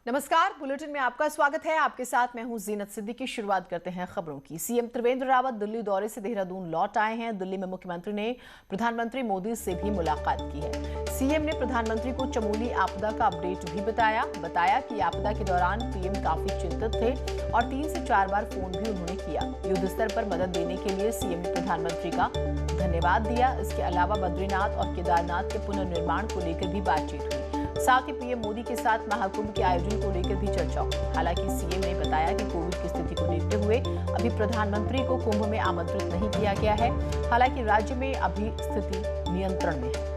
नमस्कार, बुलेटिन में आपका स्वागत है। आपके साथ मैं हूं जीनत सिद्दीकी। शुरुआत करते हैं खबरों की। सीएम त्रिवेंद्र रावत दिल्ली दौरे से देहरादून लौट आए हैं। दिल्ली में मुख्यमंत्री ने प्रधानमंत्री मोदी से भी मुलाकात की है। सीएम ने प्रधानमंत्री को चमोली आपदा का अपडेट भी बताया कि आपदा के दौरान पीएम काफी चिंतित थे और 3 से 4 बार फोन भी उन्होंने किया। युद्ध स्तर पर मदद देने के लिए सीएम ने प्रधानमंत्री का धन्यवाद दिया। इसके अलावा बद्रीनाथ और केदारनाथ के पुनर्निर्माण को लेकर भी बातचीत हुई। साथ ही पीएम मोदी के साथ महाकुंभ के आयोजन को लेकर भी चर्चा हुई। हालांकि सीएम ने बताया कि कोविड की स्थिति को देखते हुए अभी प्रधानमंत्री को कुंभ में आमंत्रित नहीं किया गया है। हालांकि राज्य में अभी स्थिति नियंत्रण में है।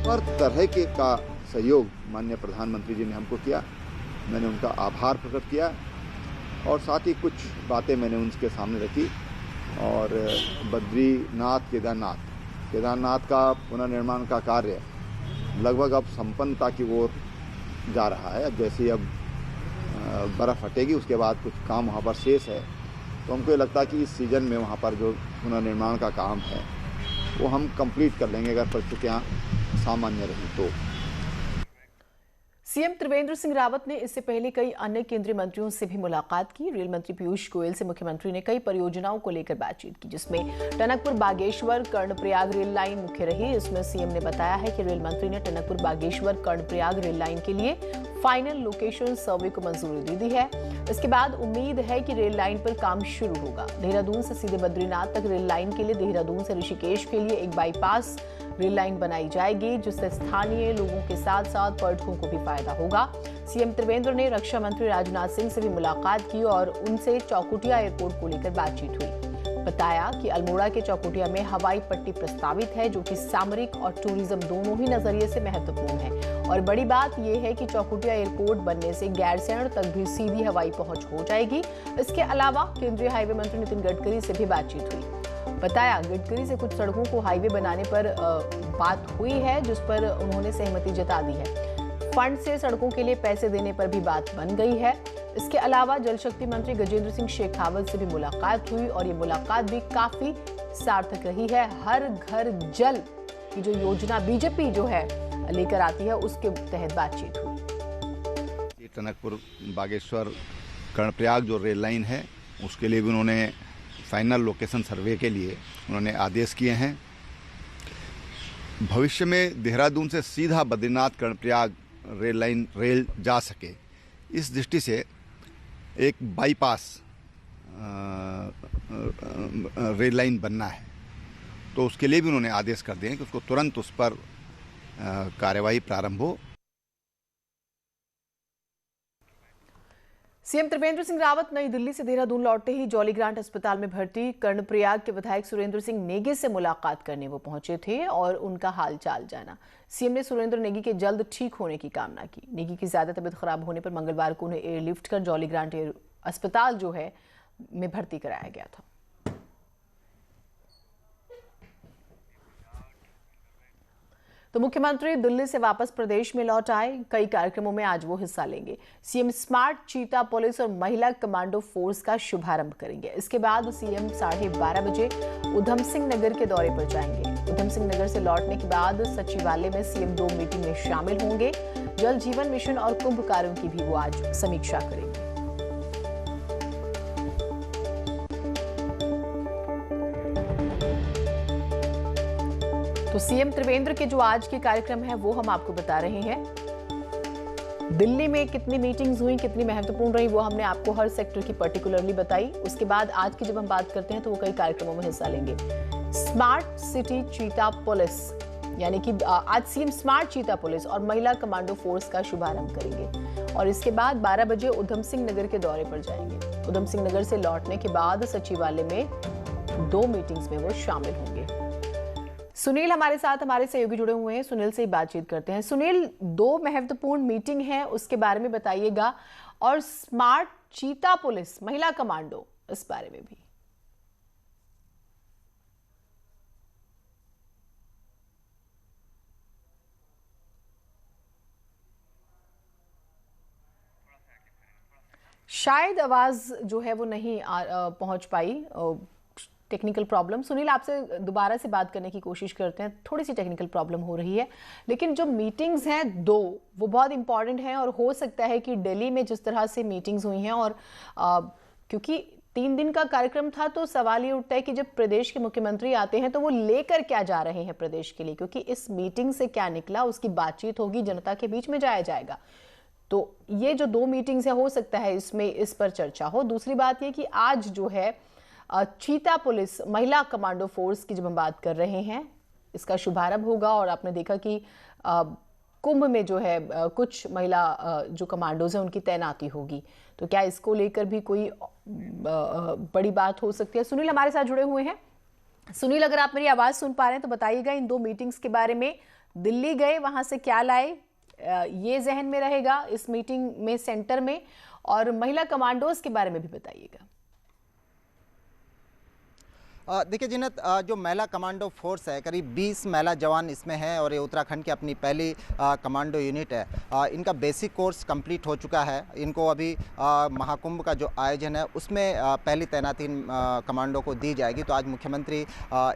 हर तरह के का सहयोग माननीय प्रधानमंत्री जी ने हमको किया। मैंने उनका आभार प्रकट किया और साथ ही कुछ बातें मैंने उनके सामने रखी। और बद्रीनाथ केदारनाथ का पुनर्निर्माण का कार्य लगभग अब संपन्नता की ओर जा रहा है। अब जैसे अब बर्फ़ हटेगी उसके बाद कुछ काम वहाँ पर शेष है, तो हमको ये लगता है कि इस सीज़न में वहाँ पर जो पुनर्निर्माण का काम है वो हम कंप्लीट कर लेंगे अगर परिस्थितियाँ सामान्य रही तो। सीएम त्रिवेंद्र सिंह रावत ने इससे पहले कई अन्य केंद्रीय मंत्रियों से भी मुलाकात की। रेल मंत्री पीयूष गोयल से मुख्यमंत्री ने कई परियोजनाओं को लेकर बातचीत की, जिसमें टनकपुर बागेश्वर कर्णप्रयाग रेल लाइन मुख्य रही। इसमें सीएम ने बताया है कि रेल मंत्री ने टनकपुर बागेश्वर कर्णप्रयाग रेल लाइन के लिए फाइनल लोकेशन सर्वे को मंजूरी दे दी है। इसके बाद उम्मीद है कि रेल लाइन पर काम शुरू होगा। देहरादून से सीधे बद्रीनाथ तक रेल लाइन के लिए देहरादून से ऋषिकेश के लिए एक बाईपास रेल लाइन बनाई जाएगी, जिससे स्थानीय लोगों के साथ साथ पर्यटकों को भी फायदा होगा। सीएम त्रिवेंद्र ने रक्षा मंत्री राजनाथ सिंह से भी मुलाकात की और उनसे चौकुटिया एयरपोर्ट को लेकर बातचीत हुई। बताया कि अल्मोड़ा के चौकुटिया में हवाई पट्टी प्रस्तावित है, जो कि सामरिक और टूरिज्म दोनों ही नजरिए से महत्वपूर्ण है। और बड़ी बात यह है कि चौकुटिया एयरपोर्ट बनने से गैरसैंण तक भी सीधी हवाई पहुंच हो जाएगी। इसके अलावा केंद्रीय हाईवे मंत्री नितिन गडकरी से भी बातचीत हुई। बताया गडकरी से कुछ सड़कों को हाईवे बनाने पर बात हुई है, जिस पर उन्होंने सहमति जता दी है। फंड से सड़कों के लिए पैसे देने पर भी बात बन गई है। इसके अलावा जल शक्ति मंत्री गजेंद्र सिंह शेखावत से भी मुलाकात हुई और ये मुलाकात भी काफी सार्थक रही है। हर घर जल की जो योजना बीजेपी जो है लेकर आती है, उसके तहत बातचीत हुई। टनकपुर बागेश्वर कर्णप्रयाग जो रेल लाइन है उसके लिए भी उन्होंने फाइनल लोकेशन सर्वे के लिए उन्होंने आदेश किए हैं। भविष्य में देहरादून से सीधा बद्रीनाथ कर्णप्रयाग रेल जा सके, इस दृष्टि से एक बाईपास रेल लाइन बनना है, तो उसके लिए भी उन्होंने आदेश कर दिए हैं कि उसको तुरंत उस पर कार्यवाही प्रारंभ हो। सीएम त्रिवेंद्र सिंह रावत नई दिल्ली से देहरादून लौटते ही जॉली ग्रांट अस्पताल में भर्ती कर्णप्रयाग के विधायक सुरेंद्र सिंह नेगी से मुलाकात करने वो पहुंचे थे और उनका हालचाल जाना। सीएम ने सुरेंद्र नेगी के जल्द ठीक होने की कामना की। नेगी की ज्यादा तबीयत खराब होने पर मंगलवार को उन्हें एयरलिफ्ट कर जॉली ग्रांट अस्पताल जो है में भर्ती कराया गया था। तो मुख्यमंत्री दिल्ली से वापस प्रदेश में लौट आए। कई कार्यक्रमों में आज वो हिस्सा लेंगे। सीएम स्मार्ट चीता पुलिस और महिला कमांडो फोर्स का शुभारंभ करेंगे। इसके बाद सीएम 12:30 बजे उधम सिंह नगर के दौरे पर जाएंगे। उधम सिंह नगर से लौटने के बाद सचिवालय में सीएम 2 मीटिंग में शामिल होंगे। जल जीवन मिशन और कुंभ कार्यों की भी वो आज समीक्षा करेंगे। तो सीएम त्रिवेंद्र के जो आज के कार्यक्रम है वो हम आपको बता रहे हैं। दिल्ली में कितनी मीटिंग्स हुई, कितनी महत्वपूर्ण रही, वो हमने आपको हर सेक्टर की पर्टिकुलरली बताई। उसके बाद आज की जब हम बात करते हैं तो वो कई कार्यक्रमों में हिस्सा लेंगे। स्मार्ट सिटी चीता पुलिस, यानी कि आज सीएम स्मार्ट चीता पुलिस और महिला कमांडो फोर्स का शुभारंभ करेंगे और इसके बाद 12 बजे उधम सिंह नगर के दौरे पर जाएंगे। उधम सिंह नगर से लौटने के बाद सचिवालय में 2 मीटिंग्स में वो शामिल होंगे। सुनील हमारे साथ, हमारे सहयोगी जुड़े हुए हैं, सुनील से बातचीत करते हैं। सुनील, 2 महत्वपूर्ण मीटिंग है, उसके बारे में बताइएगा, और स्मार्ट चीता पुलिस महिला कमांडो, इस बारे में भी। शायद आवाज जो है वो नहीं पहुंच पाई, टेक्निकल प्रॉब्लम। सुनील, आपसे दोबारा से बात करने की कोशिश करते हैं, थोड़ी सी टेक्निकल प्रॉब्लम हो रही है। लेकिन जो मीटिंग्स हैं दो, वो बहुत इंपॉर्टेंट हैं और हो सकता है कि दिल्ली में जिस तरह से मीटिंग्स हुई हैं और क्योंकि 3 दिन का कार्यक्रम था, तो सवाल ये उठता है कि जब प्रदेश के मुख्यमंत्री आते हैं तो वो लेकर क्या जा रहे हैं प्रदेश के लिए, क्योंकि इस मीटिंग से क्या निकला उसकी बातचीत होगी, जनता के बीच में जाया जाएगा। तो ये जो 2 मीटिंग्स है, हो सकता है इसमें इस पर चर्चा हो। दूसरी बात ये कि आज जो है चीता पुलिस महिला कमांडो फोर्स की जब हम बात कर रहे हैं, इसका शुभारंभ होगा और आपने देखा कि कुंभ में जो है कुछ महिला जो कमांडोज हैं उनकी तैनाती होगी। तो क्या इसको लेकर भी कोई बड़ी बात हो सकती है? सुनील हमारे साथ जुड़े हुए हैं। सुनील, अगर आप मेरी आवाज सुन पा रहे हैं तो बताइएगा इन 2 मीटिंग्स के बारे में। दिल्ली गए, वहां से क्या लाए, ये जहन में रहेगा इस मीटिंग में सेंटर में, और महिला कमांडोज के बारे में भी बताइएगा। देखिए जिन्नत, जो महिला कमांडो फोर्स है, करीब 20 महिला जवान इसमें हैं और ये उत्तराखंड की अपनी पहली कमांडो यूनिट है। इनका बेसिक कोर्स कंप्लीट हो चुका है। इनको अभी महाकुंभ का जो आयोजन है उसमें पहली तैनाती कमांडो को दी जाएगी। तो आज मुख्यमंत्री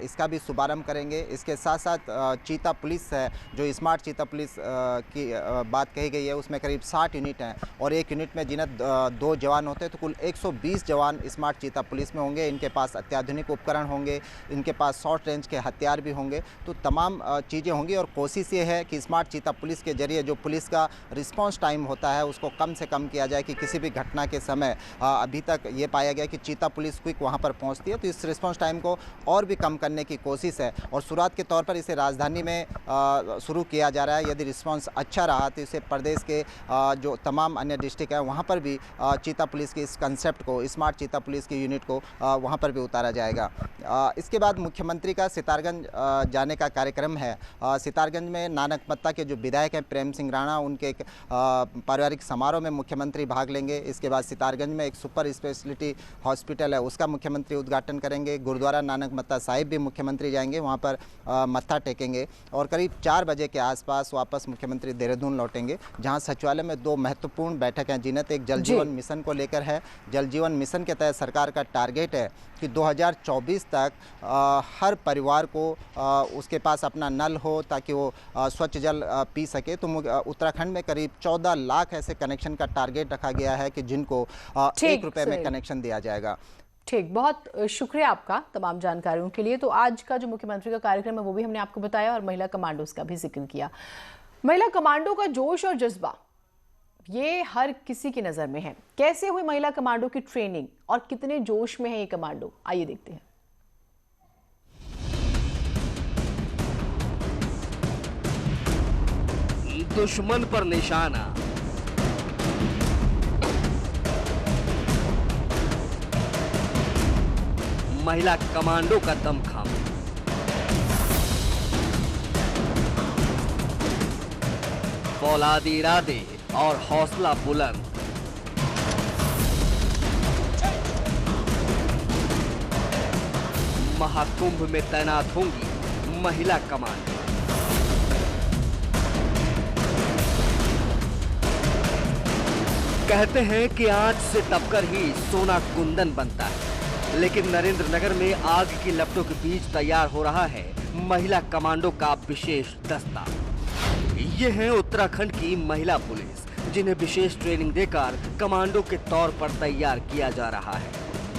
इसका भी शुभारंभ करेंगे। इसके साथ साथ चीता पुलिस है, जो स्मार्ट चीता पुलिस की बात कही गई है, उसमें करीब 60 यूनिट हैं और एक यूनिट में जिन्नत 2 जवान होते हैं, तो कुल 120 जवान स्मार्ट चीता पुलिस में होंगे। इनके पास अत्याधुनिक उपकरण होंगे, इनके पास शॉर्ट रेंज के हथियार भी होंगे। तो तमाम चीज़ें होंगी और कोशिश ये है कि स्मार्ट चीता पुलिस के जरिए जो पुलिस का रिस्पांस टाइम होता है उसको कम से कम किया जाए, कि किसी भी घटना के समय अभी तक ये पाया गया कि चीता पुलिस क्विक वहाँ पर पहुँचती है, तो इस रिस्पांस टाइम को और भी कम करने की कोशिश है। और शुरुआत के तौर पर इसे राजधानी में शुरू किया जा रहा है। यदि रिस्पांस अच्छा रहा तो इसे प्रदेश के जो तमाम अन्य डिस्ट्रिक्ट है वहाँ पर भी चीता पुलिस के इस कंसेप्ट को, स्मार्ट चीता पुलिस की यूनिट को वहाँ पर भी उतारा जाएगा। इसके बाद मुख्यमंत्री का सितारगंज जाने का कार्यक्रम है। सितारगंज में नानकमत्ता के जो विधायक हैं प्रेम सिंह राणा, उनके एक पारिवारिक समारोह में मुख्यमंत्री भाग लेंगे। इसके बाद सितारगंज में एक सुपर स्पेशलिटी हॉस्पिटल है, उसका मुख्यमंत्री उद्घाटन करेंगे। गुरुद्वारा नानकमत्ता साहिब भी मुख्यमंत्री जाएंगे, वहाँ पर मत्था टेकेंगे और करीब 4 बजे के आसपास वापस मुख्यमंत्री देहरादून लौटेंगे, जहाँ सचिवालय में 2 महत्वपूर्ण बैठक हैं जिन्हें एक जल जीवन मिशन को लेकर है। जल जीवन मिशन के तहत सरकार का टारगेट है कि 2024 तक हर परिवार को उसके पास अपना नल हो, ताकि वो स्वच्छ जल पी सके। तो उत्तराखंड में करीब 14 लाख ऐसे कनेक्शन का टारगेट रखा गया है कि जिनको 1 रुपये में कनेक्शन दिया जाएगा। ठीक, बहुत शुक्रिया आपका तमाम जानकारियों के लिए। तो आज का जो मुख्यमंत्री का कार्यक्रम है वो भी हमने आपको बताया और महिला कमांडोज का भी जिक्र किया। महिला कमांडो का जोश और जज्बा ये हर किसी की नजर में है। कैसे हुई महिला कमांडो की ट्रेनिंग और कितने जोश में है ये कमांडो, आइए देखते हैं। दुश्मन पर निशाना, महिला कमांडो का दमखम, फौलादी इरादे और हौसला बुलंद। महाकुंभ में तैनात होंगी महिला कमांडो। कहते हैं कि आंच से तपकर ही सोना कुंदन बनता है, लेकिन नरेंद्र नगर में आग की लपटों के बीच तैयार हो रहा है महिला कमांडो का विशेष दस्ता। ये है उत्तराखंड की महिला पुलिस, जिन्हें विशेष ट्रेनिंग देकर कमांडो के तौर पर तैयार किया जा रहा है।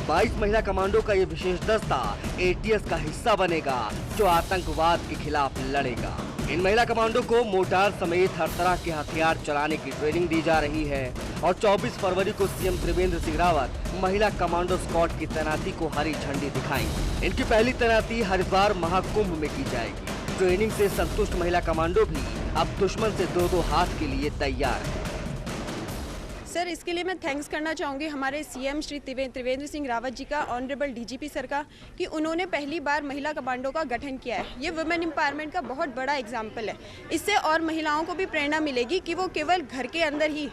22 महिला कमांडो का ये विशेष दस्ता ATS का हिस्सा बनेगा, जो आतंकवाद के खिलाफ लड़ेगा। इन महिला कमांडो को मोर्टार समेत हर तरह के हथियार चलाने की ट्रेनिंग दी जा रही है और 24 फरवरी को सीएम त्रिवेंद्र सिंह रावत महिला कमांडो स्क्वाड की तैनाती को हरी झंडी दिखाएंगे। इनकी पहली तैनाती हरिद्वार महाकुंभ में की जाएगी। ट्रेनिंग से संतुष्ट महिला कमांडो भी अब दुश्मन से 2-2 हाथ के लिए तैयार है। सर, इसके लिए मैं थैंक्स करना चाहूँगी हमारे सीएम श्री त्रिवेंद्र सिंह रावत जी का, ऑनरेबल DGP सर का, कि उन्होंने पहली बार महिला कमांडो का गठन किया है। ये वुमेन एम्पावरमेंट का बहुत बड़ा एग्जाम्पल है। इससे और महिलाओं को भी प्रेरणा मिलेगी कि वो केवल घर के अंदर ही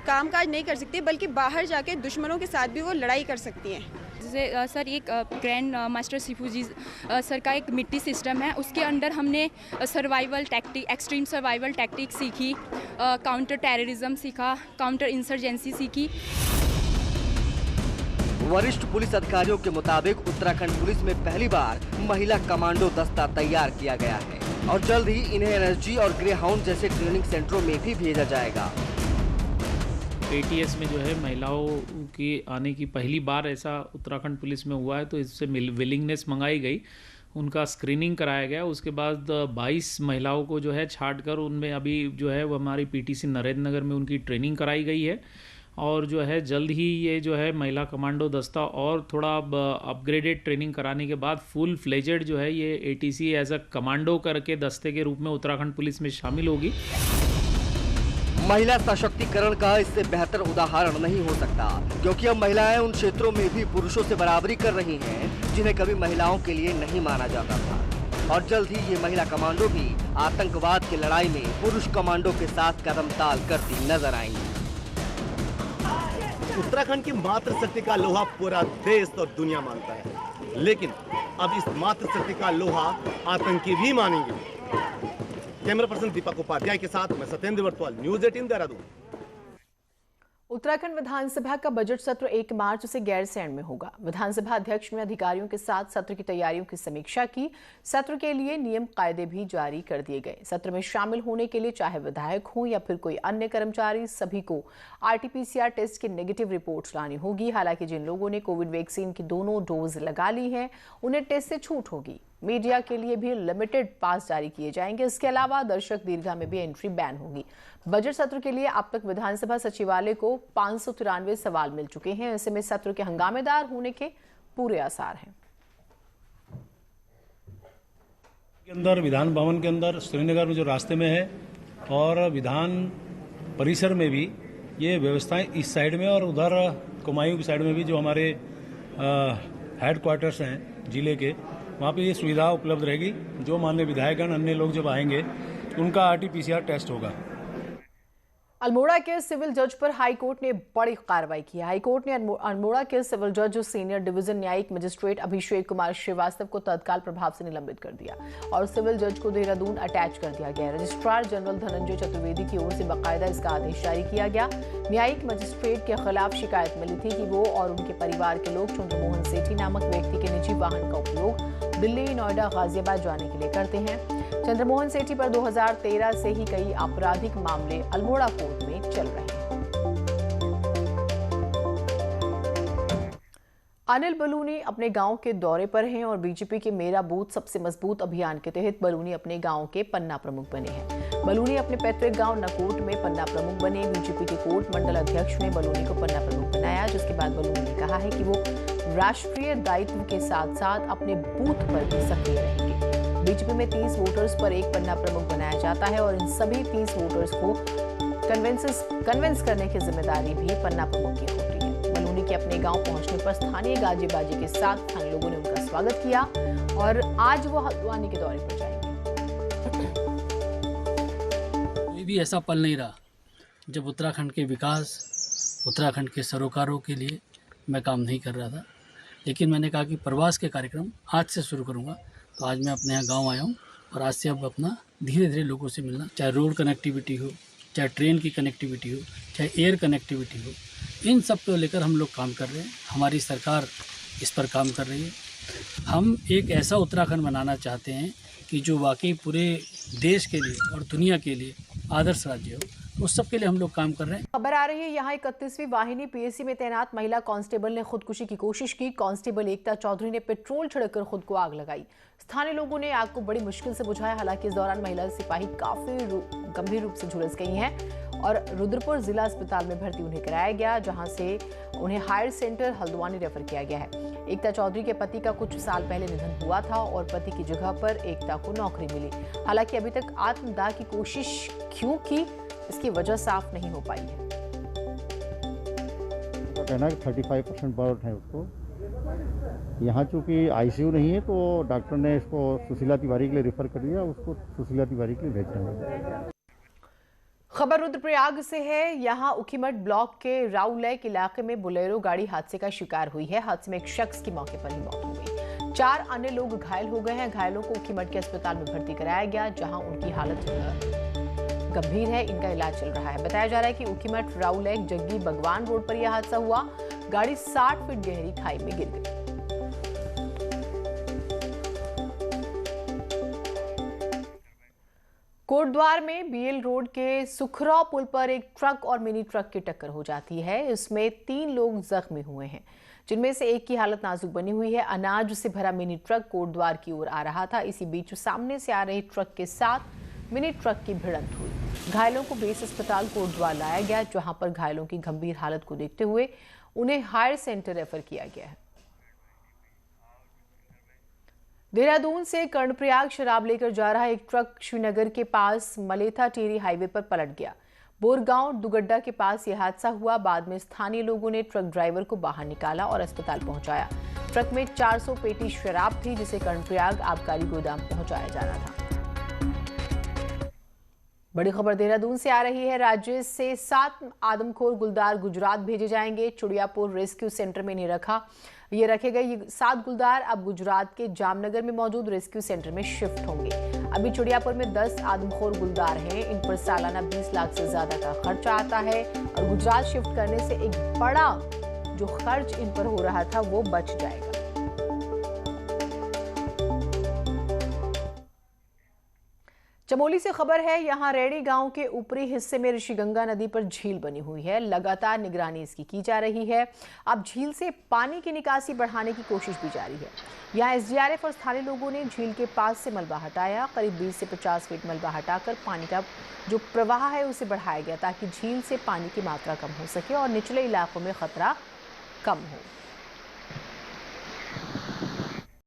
कामकाज नहीं कर सकती, बल्कि बाहर जाके दुश्मनों के साथ भी वो लड़ाई कर सकती हैं। जैसे सर एक ग्रैंड मास्टर सिफूजी सर का एक मिट्टी सिस्टम है, उसके अंडर हमने survival tactic, extreme survival tactic सीखी, काउंटर टेररिज्म सीखा, काउंटर इंसर्जेंसी सीखी। वरिष्ठ पुलिस अधिकारियों के मुताबिक उत्तराखंड पुलिस में पहली बार महिला कमांडो दस्ता तैयार किया गया है और जल्द ही इन्हें एनएसजी और ग्रे हाउंड जैसे ट्रेनिंग सेंटरों में भी भेजा जाएगा। ATS में जो है महिलाओं की आने की पहली बार ऐसा उत्तराखंड पुलिस में हुआ है, तो इससे विलिंगनेस मंगाई गई, उनका स्क्रीनिंग कराया गया। उसके बाद 22 महिलाओं को जो है छांटकर उनमें अभी जो है वो हमारी PTC नरेंद्र नगर में उनकी ट्रेनिंग कराई गई है और जो है जल्द ही ये जो है महिला कमांडो दस्ता और थोड़ा अपग्रेडेड ट्रेनिंग कराने के बाद फुल फ्लेजेड जो है ये ATC एज अ कमांडो करके दस्ते के रूप में उत्तराखंड पुलिस में शामिल होगी। महिला सशक्तिकरण का इससे बेहतर उदाहरण नहीं हो सकता, क्योंकि अब महिलाएं उन क्षेत्रों में भी पुरुषों से बराबरी कर रही हैं जिन्हें कभी महिलाओं के लिए नहीं माना जाता था। और जल्द ही ये महिला कमांडो भी आतंकवाद की लड़ाई में पुरुष कमांडो के साथ कदम ताल करती नजर आएंगी। उत्तराखंड की मातृशक्ति का लोहा पूरा देश और दुनिया मानता है, लेकिन अब इस मातृशक्ति का लोहा आतंकी भी मानेंगे। कैमरा पर्सन दीपक उपाध्याय के साथ मैं सत्येंद्र वर्तवाल, न्यूज़ 18 देहरादून। उत्तराखंड विधानसभा का बजट सत्र 1 मार्च से गैरसैंण में होगा। विधानसभा अध्यक्ष ने अधिकारियों के साथ सत्र की तैयारियों की समीक्षा की। सत्र के लिए नियम कायदे भी जारी कर दिए गए। सत्र में शामिल होने के लिए चाहे विधायक हो या फिर कोई अन्य कर्मचारी, सभी को RT-PCR टेस्ट की नेगेटिव रिपोर्ट लानी होगी। हालांकि जिन लोगों ने कोविड वैक्सीन की दोनों डोज लगा ली है उन्हें टेस्ट से छूट होगी। मीडिया के लिए भी लिमिटेड पास जारी किए जाएंगे। इसके अलावा दर्शक दीर्घा में भी एंट्री बैन होगी। बजट सत्र के लिए अब तक विधानसभा सचिवालय को 593 सवाल मिल चुके हैं। ऐसे में सत्र के हंगामेदार होने के पूरे आसार हैं। अंदर विधान भवन के अंदर श्रीनगर में जो रास्ते में है और विधान परिसर में भी ये व्यवस्थाएं इस साइड में और उधर कुमायूं की साइड में भी जो हमारे हेडक्वार्टर्स हैं जिले के, वहाँ पे ये सुविधा उपलब्ध रहेगी। जो माननीय विधायकगण अन्य लोग जब आएंगे उनका RT-PCR टेस्ट होगा। अल्मोड़ा के सिविल जज पर हाईकोर्ट ने बड़ी कार्रवाई की। हाईकोर्ट ने अल्मोड़ा के सिविल जज सीनियर डिवीजन न्यायिक मजिस्ट्रेट अभिषेक कुमार श्रीवास्तव को तत्काल प्रभाव से निलंबित कर दिया और सिविल जज को देहरादून अटैच कर दिया गया। रजिस्ट्रार जनरल धनंजय चतुर्वेदी की ओर से बाकायदा इसका आदेश जारी किया गया। न्यायिक मजिस्ट्रेट के खिलाफ शिकायत मिली थी कि वो और उनके परिवार के लोग चंद्रमोहन सेठी नामक व्यक्ति के निजी वाहन का उपयोग दिल्ली, नोएडा, गाजियाबाद जाने के लिए करते हैं। चंद्रमोहन सेठी पर 2013 से ही कई आपराधिक मामले अल्मोड़ा कोर्ट में चल रहे हैं। अनिल बलूनी अपने गांव के दौरे पर हैं और बीजेपी के मेरा बूथ सबसे मजबूत अभियान के तहत बलूनी अपने गांव के पन्ना प्रमुख बने हैं। बलूनी अपने पैतृक गांव नकोट में पन्ना प्रमुख बने। बीजेपी के कोट मंडल अध्यक्ष ने बलूनी को पन्ना प्रमुख बनाया, जिसके बाद बलूनी ने कहा है कि वो राष्ट्रीय दायित्व के साथ साथ अपने बूथ पर भी सक्रिय रहेंगे। बीजेपी में 30 वोटर्स पर एक पन्ना प्रमुख बनाया जाता है और इन सभी 30 वोटर्स को कन्विंस करने की जिम्मेदारी भी पन्ना प्रमुख की होती है। बलूनी के अपने गांव पहुंचने पर स्थानीय गाजे बाजे के साथ स्थानीय लोगों ने उनका स्वागत किया और आज वो हल्द्वानी के दौरे पर जाएंगे। कोई भी ऐसा पल नहीं रहा जब उत्तराखंड के विकास, उत्तराखंड के सरोकारों के लिए मैं काम नहीं कर रहा था, लेकिन मैंने कहा कि प्रवास के कार्यक्रम आज से शुरू करूंगा। तो आज मैं अपने यहाँ गांव आया हूँ और आज से अब अपना धीरे धीरे लोगों से मिलना, चाहे रोड कनेक्टिविटी हो, चाहे ट्रेन की कनेक्टिविटी हो, चाहे एयर कनेक्टिविटी हो, इन सब को लेकर हम लोग काम कर रहे हैं। हमारी सरकार इस पर काम कर रही है। हम एक ऐसा उत्तराखंड बनाना चाहते हैं कि जो वाकई पूरे देश के लिए और दुनिया के लिए आदर्श राज्य हो। उस सब के लिए हम लोग काम कर रहे हैं। खबर आ रही है यहाँ 31वीं वाहिनी PSC में तैनात महिला कांस्टेबल ने खुदकुशी की कोशिश की। कांस्टेबल एकता चौधरी ने पेट्रोल छिड़ककर खुद को आग लगाई। स्थानीय लोगों ने आग को बड़ी मुश्किल से बुझाया। हालांकि इस दौरान महिला सिपाही काफी गंभीर रूप से झुलस गई हैं और रुद्रपुर जिला अस्पताल में भर्ती उन्हें कराया गया, जहां से उन्हें हायर सेंटर हल्द्वानी रेफर किया गया है। एकता चौधरी के पति का कुछ साल पहले निधन हुआ था और पति की जगह पर एकता को नौकरी मिली। हालांकि अभी तक आत्मदाह की कोशिश क्यों की, इसकी वजह साफ नहीं हो पाई है। कहना है 35% बर्न है उसको। यहाँ चूँकि ICU नहीं है तो डॉक्टर ने इसको सुशीला तिवारी के लिए रेफर कर दिया, उसको सुशीला तिवारी के लिए भेजा। खबर रुद्रप्रयाग से है। यहाँ उखीमठ ब्लॉक के राउलैक इलाके में बोलेरो गाड़ी हादसे का शिकार हुई है। हादसे में एक शख्स की मौके पर ही मौत हो गई। 4 अन्य लोग घायल हो गए हैं। घायलों को उखीमठ के अस्पताल में भर्ती कराया गया, जहां उनकी हालत गंभीर है, इनका इलाज चल रहा है। बताया जा रहा है कि ऊखीमठ राउलेक जग्गी भगवान रोड पर यह हादसा हुआ। गाड़ी 60 फीट गहरी खाई में गिर गई। कोटद्वार में बीएल रोड के सुखराव पुल पर एक ट्रक और मिनी ट्रक की टक्कर हो जाती है। इसमें 3 लोग जख्मी हुए हैं, जिनमें से एक की हालत नाजुक बनी हुई है। अनाज से भरा मिनी ट्रक कोटद्वार की ओर आ रहा था। इसी बीच सामने से आ रहे ट्रक के साथ मिनी ट्रक की भिड़ंत हुई। घायलों को बेस अस्पताल कोटद्वार लाया गया, जहां पर घायलों की गंभीर हालत को देखते हुए उन्हें हायर सेंटर रेफर किया गया है। देहरादून से कर्णप्रयाग शराब लेकर जा रहा एक ट्रक श्रीनगर के पास मलेथा टेरी हाईवे पर पलट गया। बोरगांव दुगड्डा के पास यह हादसा हुआ। बाद में स्थानीय लोगों ने ट्रक ड्राइवर को बाहर निकाला और अस्पताल पहुंचाया। ट्रक में 400 पेटी शराब थी, जिसे कर्णप्रयाग आबकारी गोदाम पहुंचाया जाना था। बड़ी खबर देहरादून से आ रही है। राज्य से 7 आदमखोर गुलदार गुजरात भेजे जाएंगे। चुड़ियापुर रेस्क्यू सेंटर में इन्हें रखे गए। ये 7 गुलदार अब गुजरात के जामनगर में मौजूद रेस्क्यू सेंटर में शिफ्ट होंगे। अभी चुड़ियापुर में 10 आदमखोर गुलदार हैं। इन पर सालाना 20 लाख से ज्यादा का खर्चा आता है और गुजरात शिफ्ट करने से एक बड़ा जो खर्च इन पर हो रहा था वो बच जाएगा। चमोली से खबर है। यहां रेडी गांव के ऊपरी हिस्से में ऋषिगंगा नदी पर झील बनी हुई है। लगातार निगरानी इसकी की जा रही है। अब झील से पानी की निकासी बढ़ाने की कोशिश भी जारी है। यहां एसडीआरएफ और स्थानीय लोगों ने झील के पास से मलबा हटाया। करीब 20 से 50 फीट मलबा हटाकर पानी का जो प्रवाह है उसे बढ़ाया गया, ताकि झील से पानी की मात्रा कम हो सके और निचले इलाकों में खतरा कम हो।